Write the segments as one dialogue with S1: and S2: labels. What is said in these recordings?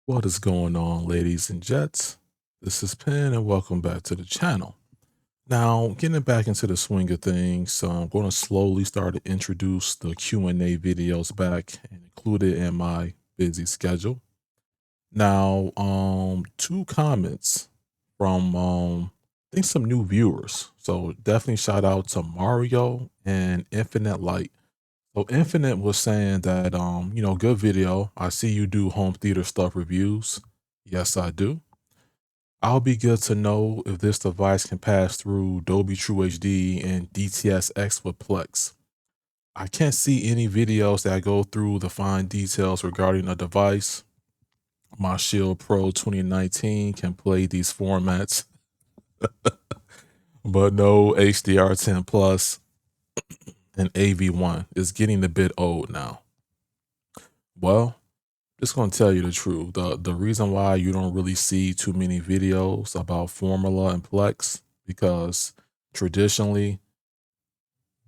S1: What is going on, ladies and gents? This is Penn, and welcome back to the channel. Now, getting back into the swing of things, so I'm going to slowly start to introduce the Q&A videos back and include it in my busy schedule. Now, two comments from I think some new viewers. So definitely shout out to Mario and Infinite Light. So Infinite was saying that good video. I see you do home theater stuff reviews. Yes, I do. I'll be good to know if this device can pass through Dolby True HD and DTS:X with Plex. I can't see any videos that go through the fine details regarding a device. My Shield Pro 2019 can play these formats, but no HDR10 Plus and AV1 is getting a bit old now. Well, just gonna tell you the truth. The reason why you don't really see too many videos about Formula and Plex because traditionally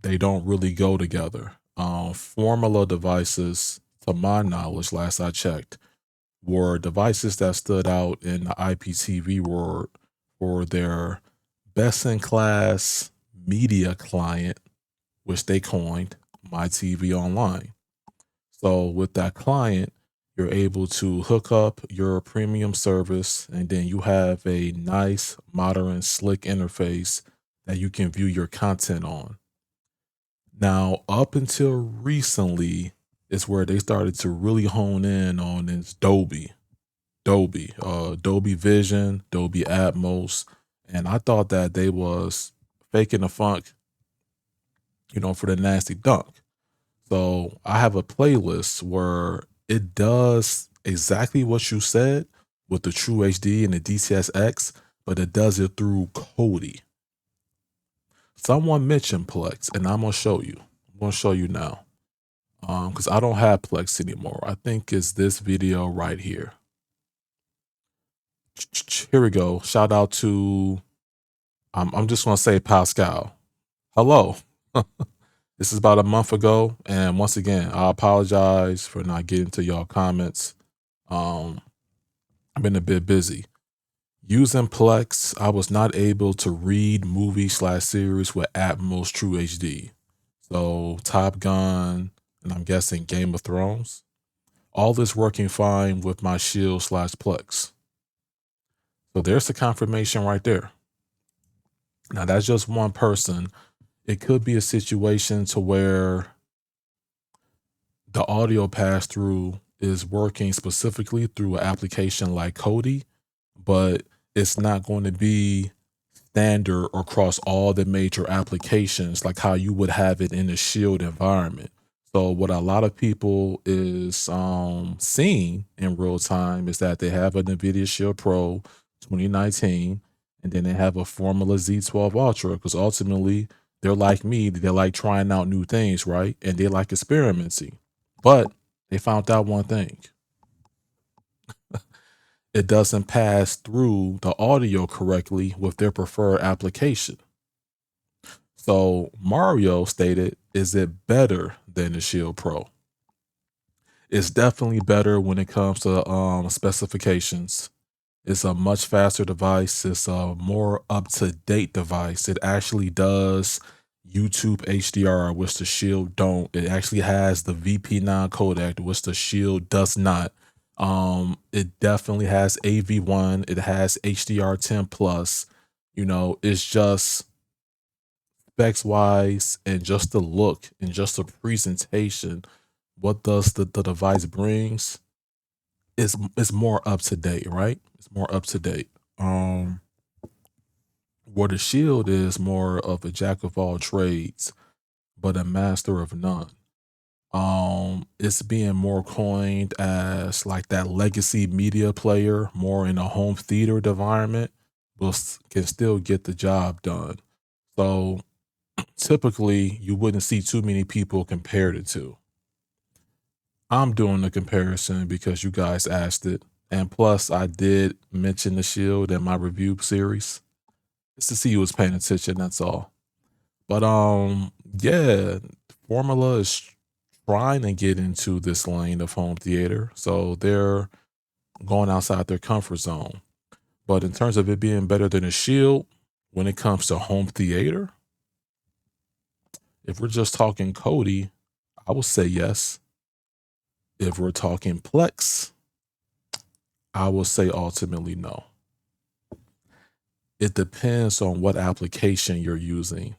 S1: they don't really go together. Formula devices, to my knowledge, last I checked, were devices that stood out in the IPTV world for their best in class media client, which they coined My TV Online. So with that client, you're able to hook up your premium service, and then you have a nice, modern, slick interface that you can view your content on. Now, up until recently, is where they started to really hone in on this Dolby Vision, Dolby Atmos, and I thought that they was faking the funk, for the nasty dunk. So I have a playlist where it does exactly what you said with the True HD and the DTS:X, but it does it through Kodi. Someone mentioned Plex, and I'm gonna show you. I'm gonna show you now. Because I don't have Plex anymore. I think it's this video right here. Here we go. Shout out to I'm just gonna say Pascal. Hello. This is about a month ago, and once again, I apologize for not getting to y'all comments. Um, I've been a bit busy. Using Plex, I was not able to read movie/series with Atmos True HD. So Top Gun, and I'm guessing Game of Thrones. All this working fine with my Shield/Plex. So there's the confirmation right there. Now that's just one person. It could be a situation to where the audio pass through is working specifically through an application like Kodi, but it's not going to be standard across all the major applications like how you would have it in a Shield environment. So what a lot of people is seeing in real time is that they have an Nvidia Shield Pro 2019, and then they have a Formula Z12 Ultra, because ultimately they're like me, they like trying out new things, right? And they like experimenting. But they found out one thing. It doesn't pass through the audio correctly with their preferred application. So Mario stated, is it better than the Shield Pro? It's definitely better when it comes to specifications. It's a much faster device. It's a more up-to-date device. It actually does YouTube HDR, which the Shield don't. It actually has the VP9 codec, which the Shield does not. It definitely has AV1. It has HDR10 plus. It's just specs wise and just the look and just the presentation. What does the device brings is more up to date, right? It's more up to date. Where the Shield is more of a jack of all trades, but a master of none. It's being more coined as like that legacy media player, more in a home theater environment, but can still get the job done. So typically, you wouldn't see too many people compare the two. I'm doing the comparison because you guys asked it. And plus, I did mention the Shield in my review series. Just to see who was paying attention, that's all. But yeah, Formula is trying to get into this lane of home theater. So they're going outside their comfort zone. But in terms of it being better than a Shield, when it comes to home theater, if we're just talking Kodi, I would say yes. If we're talking Plex, I will say ultimately no. It depends on what application you're using.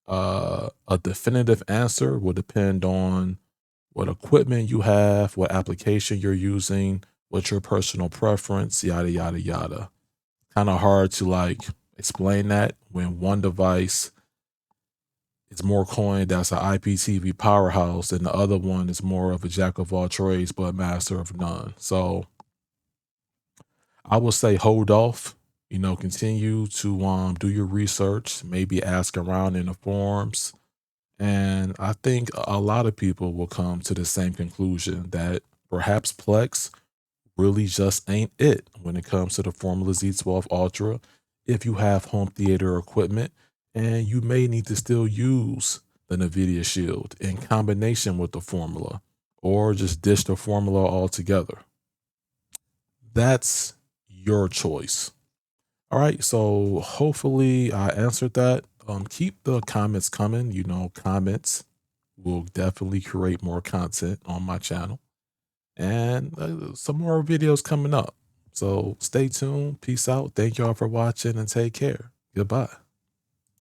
S1: A definitive answer will depend on what equipment you have, what application you're using, what's your personal preference, yada, yada, yada. Kind of hard to like explain that when one device is more coined as an IPTV powerhouse and the other one is more of a jack of all trades but master of none. So I would say hold off. Continue to do your research, maybe ask around in the forums. And I think a lot of people will come to the same conclusion that perhaps Plex really just ain't it when it comes to the Formula Z12 Ultra if you have home theater equipment, and you may need to still use the Nvidia Shield in combination with the Formula, or just ditch the Formula altogether. That's your choice. All right, so hopefully I answered that. Keep the comments coming. Comments will definitely create more content on my channel, and some more videos coming up. So stay tuned. Peace out. Thank y'all for watching and take care. Goodbye.